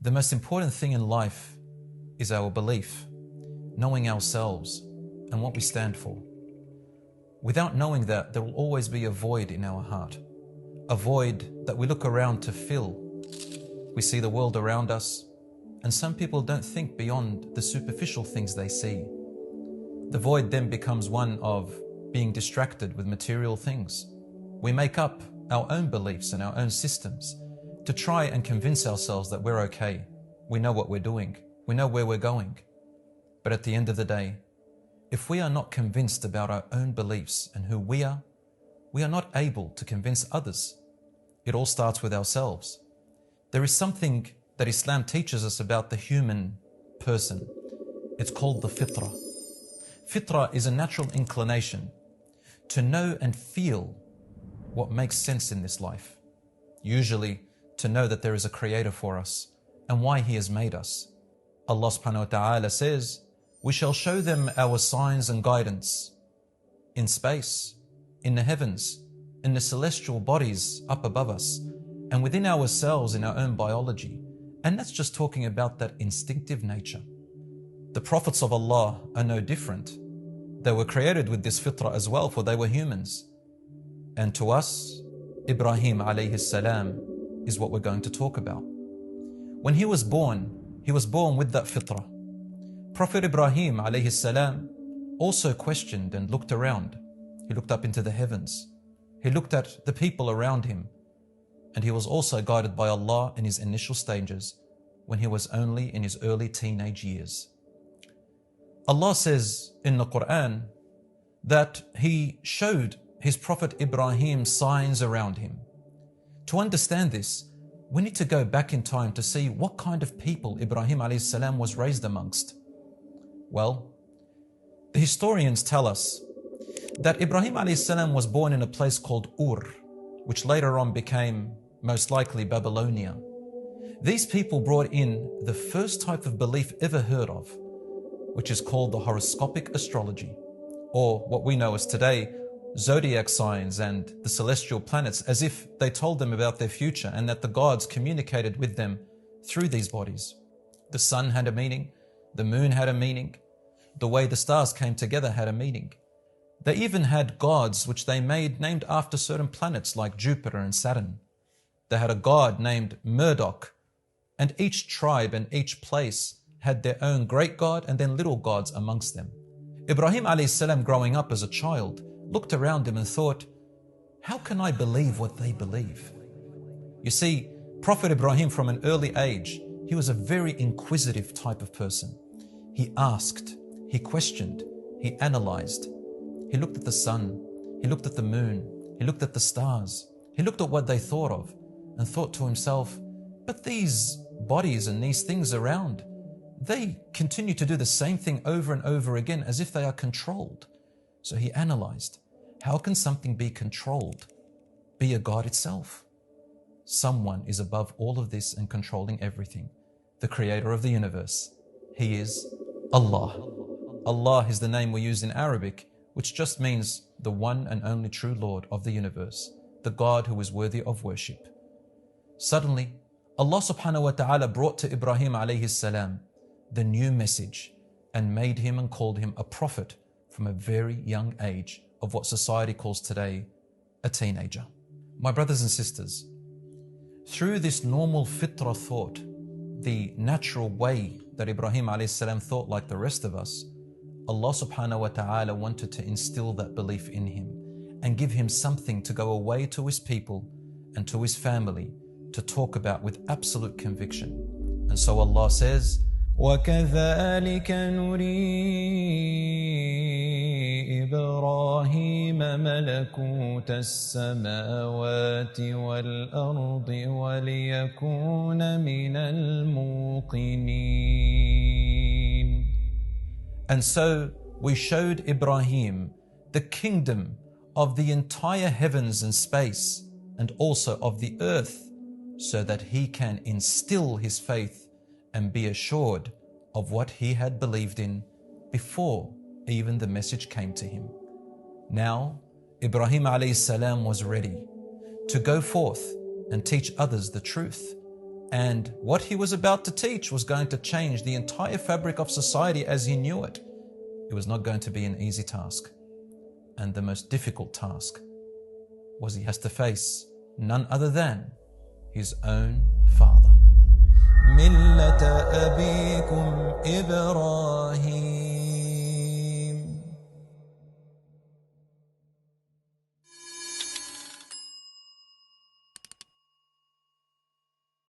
The most important thing in life is our belief, knowing ourselves and what we stand for. Without knowing that, there will always be a void in our heart, a void that we look around to fill. We see the world around us, and some people don't think beyond the superficial things they see. The void then becomes one of being distracted with material things. We make up our own beliefs and our own systems to try and convince ourselves that we're okay. We know what we're doing. We know where we're going. But at the end of the day, if we are not convinced about our own beliefs and who we are not able to convince others. It all starts with ourselves. There is something that Islam teaches us about the human person. It's called the fitrah. Fitrah is a natural inclination to know and feel what makes sense in this life. Usually to know that there is a creator for us and why he has made us. Allah subhanahu wa ta'ala says, "We shall show them our signs and guidance in space, in the heavens, in the celestial bodies up above us, and within ourselves in our own biology." And that's just talking about that instinctive nature. The prophets of Allah are no different. They were created with this fitrah as well, for they were humans. And to us, Ibrahim alayhi salam is what we're going to talk about. When he was born with that fitrah. Prophet Ibrahim alayhi salam also questioned and looked around. He looked up into the heavens. He looked at the people around him. And he was also guided by Allah in his initial stages when he was only in his early teenage years. Allah says in the Quran that he showed his Prophet Ibrahim signs around him. To understand this, we need to go back in time to see what kind of people Ibrahim alayhi salam was raised amongst. Well, the historians tell us that Ibrahim alayhi salam was born in a place called Ur, which later on became most likely Babylonia. These people brought in the first type of belief ever heard of, which is called the horoscopic astrology, or what we know as today, zodiac signs and the celestial planets, as if they told them about their future and that the gods communicated with them through these bodies. The sun had a meaning, the moon had a meaning, the way the stars came together had a meaning. They even had gods which they made named after certain planets like Jupiter and Saturn. They had a god named Murdoch, and each tribe and each place had their own great god and then little gods amongst them. Ibrahim alayhi salam, growing up as a child, looked around him and thought, how can I believe what they believe? You see, Prophet Ibrahim from an early age, he was a very inquisitive type of person. He asked, he questioned, he analyzed. He looked at the sun, he looked at the moon, he looked at the stars, he looked at what they thought of and thought to himself, but these bodies and these things around, they continue to do the same thing over and over again as if they are controlled. So he analyzed, how can something be controlled, be a God itself? Someone is above all of this and controlling everything, the creator of the universe. He is Allah. Allah is the name we use in Arabic, which just means the one and only true Lord of the universe, the God who is worthy of worship. Suddenly, Allah subhanahu wa ta'ala brought to Ibrahim alayhi salam the new message and made him and called him a prophet from a very young age of what society calls today a teenager. My brothers and sisters, through this normal fitrah thought, the natural way that Ibrahim alayhi salam thought like the rest of us, Allah subhanahu wa ta'ala wanted to instill that belief in him and give him something to go away to his people and to his family to talk about with absolute conviction. And so Allah says, وَكَذَلِكَ نُرِي إِبْرَاهِيمَ مَلَكُوتَ السَّمَاوَاتِ وَالْأَرْضِ وَلِيَكُونَ مِنَ الْمُوقِنِينَ. And so we showed Ibrahim the kingdom of the entire heavens and space and also of the earth, so that he can instill his faith and be assured of what he had believed in before even the message came to him. Now, Ibrahim alayhi salam was ready to go forth and teach others the truth And what he was about to teach was going to change the entire fabric of society as he knew it. It was not going to be an easy task. And the most difficult task was he has to face none other than his own father. مِلَّةَ أَبِيكُمْ إِبْرَاهِيمَ